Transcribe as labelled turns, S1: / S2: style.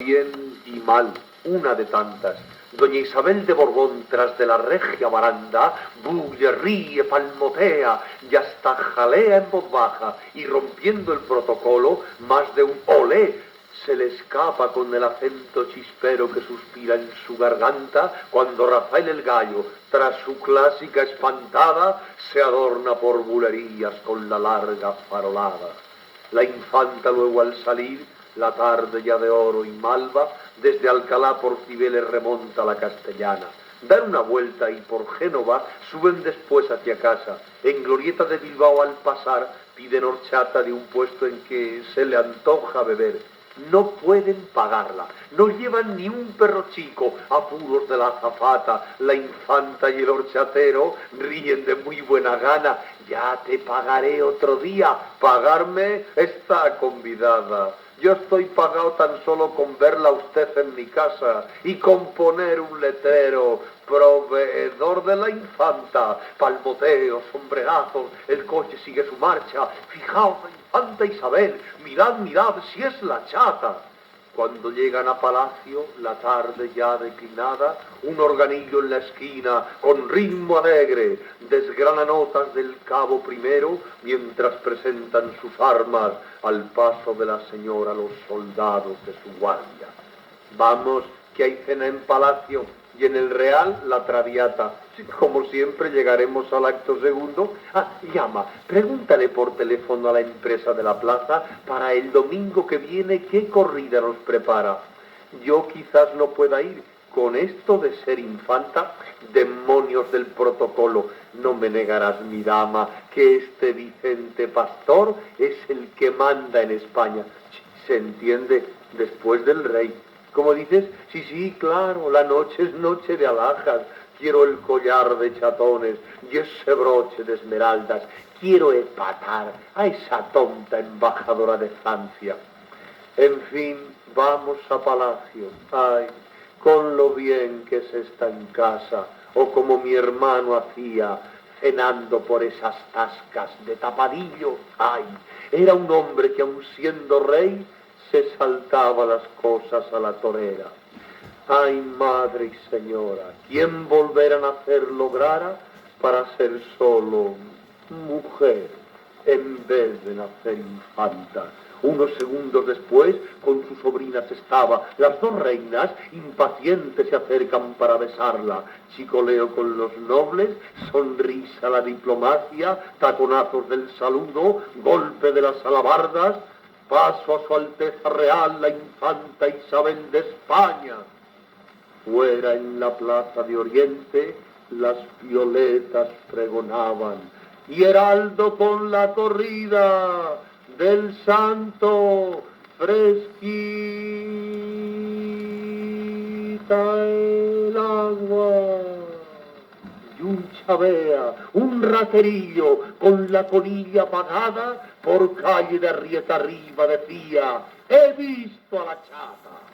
S1: Bien y mal, una de tantas. Doña Isabel de Borbón, tras de la regia baranda, bulle, ríe, palmotea y hasta jalea en voz baja, y rompiendo el protocolo, más de un olé se le escapa con el acento chispero que suspira en su garganta cuando Rafael el Gallo, tras su clásica espantada, se adorna por bulerías con la larga farolada. La infanta luego al salir, la tarde ya de oro y malva, desde Alcalá por Cibeles remonta a la Castellana. Dan una vuelta y por Génova suben después hacia casa. En Glorieta de Bilbao al pasar piden horchata de un puesto en que se le antoja beber. No pueden pagarla, no llevan ni un perro chico, apuros de la azafata, la infanta y el horchatero ríen de muy buena gana. Ya te pagaré otro día, pagarme está convidada. Yo estoy pagado tan solo con verla a usted en mi casa y con poner un letrero, proveedor de la infanta, palmoteos, sombrerazos, el coche sigue su marcha, fijaos la infanta Isabel, mirad, mirad, si es la chata. Cuando llegan a palacio, la tarde ya declinada, un organillo en la esquina, con ritmo alegre, desgrana notas del cabo primero, mientras presentan sus armas al paso de la señora los soldados de su guardia. Vamos, que hay cena en palacio, y en el Real la Traviata. Como siempre llegaremos al acto segundo. Llama, pregúntale por teléfono a la empresa de la plaza para el domingo que viene qué corrida nos prepara. Yo quizás no pueda ir. Con esto de ser infanta, demonios del protocolo, no me negarás, mi dama, que este Vicente Pastor es el que manda en España. Se entiende, después del rey. ¿Cómo dices? Sí, claro, la noche es noche de alhajas. Quiero el collar de chatones y ese broche de esmeraldas. Quiero empatar a esa tonta embajadora de Francia. En fin, vamos a palacio. Ay, con lo bien que se está en casa, o como mi hermano hacía, cenando por esas tascas de tapadillo. Ay, era un hombre que aun siendo rey, se saltaba las cosas a la torera. Ay, madre y señora, ¿quién volver a nacer lograra para ser solo mujer en vez de nacer infanta? Unos segundos después, con sus sobrinas estaba. Las dos reinas, impacientes, se acercan para besarla. Chicoleo con los nobles, sonrisa la diplomacia, taconazos del saludo, golpe de las alabardas. Paso a su Alteza Real, la infanta Isabel de España. Fuera en la plaza de Oriente, las violetas pregonaban, y heraldo con la corrida del santo fresquita el agua. Y un chavea, un raterillo con la colilla apagada, por calle de Arrieta arriba decía: he visto a la chata.